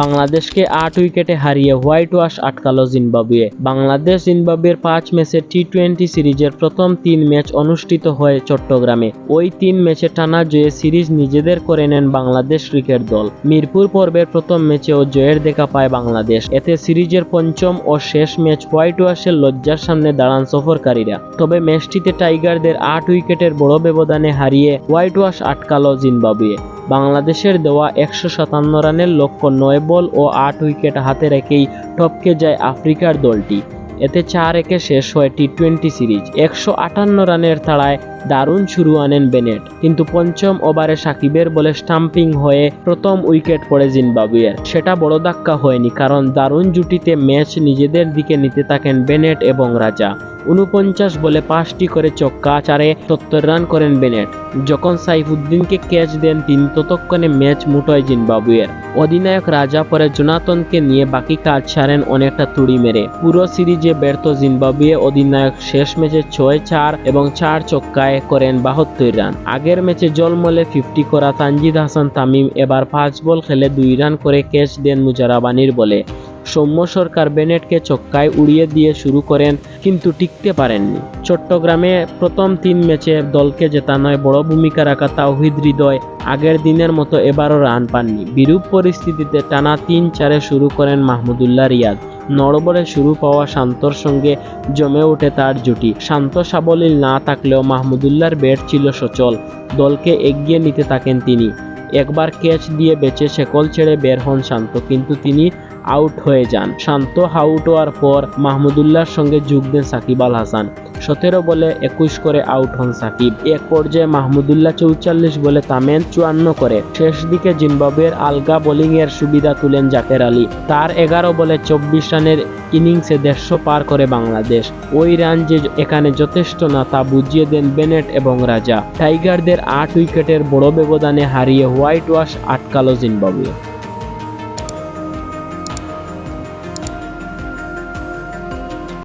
বাংলাদেশকে 8 উইকেটে হারিয়ে হোয়াইট ওয়াশ আটকালো জিম্বাবুয়ে। বাংলাদেশ জিম্বাবুয়ের 5 ম্যাচের টি-20 সিরিজের প্রথম 3 ম্যাচ অনুষ্ঠিত হয় চট্টগ্রামে। ওই 3 ম্যাচে টানা জয়ে সিরিজ নিজেদের করে নেন বাংলাদেশ ক্রিকেট দল। মিরপুর পর্বের প্রথম ম্যাচেও জয়ের দেখা পায় বাংলাদেশ। এতে সিরিজের পঞ্চম ও শেষ ম্যাচ হোয়াইট ওয়াশের লজ্জার সামনে দাঁড়ান সফরকারীরা। তবে ম্যাচটিতে টাইগারদের 8 উইকেটের বড় ব্যবধানে হারিয়ে হোয়াইট ওয়াশ আটকালো জিম্বাবুয়ে। বাংলাদেশের দেওয়া 157 রানের লক্ষ্য 9 বল ও 8 উইকেট হাতে রেখেই টপকে যায় আফ্রিকার দলটি। এতে 4-1 শেষ হয় টি-20 সিরিজ। 158 রানের তাড়ায় দারুণ শুরু আনেন বেনেট, কিন্তু পঞ্চম ওভারে সাকিবের বলে স্টাম্পিং হয়ে প্রথম উইকেট পড়ে জিম্বাবুয়ের। সেটা বড় ধাক্কা হয়নি, কারণ দারুণ জুটিতে ম্যাচ নিজেদের দিকে নিতে থাকেন বেনেট এবং রাজা। 49 বলে 5টি করে ছক্কা, 4-এ 70 রান করেন বেনেট। যখন সাইফুদ্দিনকে ক্যাচ দেন তিনি, ততক্ষণে ম্যাচ মুঠোয় জিম্বাবুয়ের। অধিনায়ক রাজা পরে জোনাথনকে নিয়ে বাকি কাজ সারেন অনেকটা তুড়ি মেরে। পুরো সিরিজে ব্যর্থ জিম্বাবুয়ে অধিনায়ক শেষ ম্যাচে 6-4 এবং 4 ছক্কায় করেন 72 রান। আগের ম্যাচে জলমলে 50 করা তানজিদ হাসান তামিম এবার 5 বল খেলে 2 রান করে ক্যাচ দেন মুজারাবানির বলে। সৌম্য সরকার বেনেটকে ছক্কায় উড়িয়ে দিয়ে শুরু করেন, কিন্তু টিকতে পারেননি। চট্টগ্রামে প্রথম 3 ম্যাচে দলকে জেতানোয় বড় ভূমিকা রাখা তাওহিদ হৃদয় আগের দিনের মতো এবারও রান পাননি। বিরূপ পরিস্থিতিতে টানা 3-4-এ শুরু করেন মাহমুদুল্লাহ রিয়াদ। নড়বড়ে শুরু পাওয়া শান্তর সঙ্গে জমে ওঠে তার জুটি। শান্ত সাবলীল না থাকলেও মাহমুদুল্লাহর ব্যাট ছিল সচল, দলকে এগিয়ে নিতে থাকেন তিনি। একবার ক্যাচ দিয়ে বেঁচে শেকল ছেড়ে বের হন শান্ত, কিন্তু তিনি আউট হয়ে যান। শান্ত আউট হওয়ার পর মাহমুদুল্লাহর সঙ্গে যোগ দেন সাকিব আল হাসান। 17 বলে 21 করে আউট হন সাকিব। এক পর্যায়ে মাহমুদুল্লাহ 44 বলে থামেন 54 করে। শেষ দিকে জিম্বাবুয়ের আলগা বোলিংয়ের সুবিধা তুলেন জাকের আলী। তার 11 বলে 24 রানের ইনিংসে 150 পার করে বাংলাদেশ। ওই রান যে এখানে যথেষ্ট না তা বুঝিয়ে দেন বেনেট এবং রাজা। টাইগারদের 8 উইকেটের বড় ব্যবধানে হারিয়ে হোয়াইট ওয়াশ আটকালো জিম্বাবুয়ে।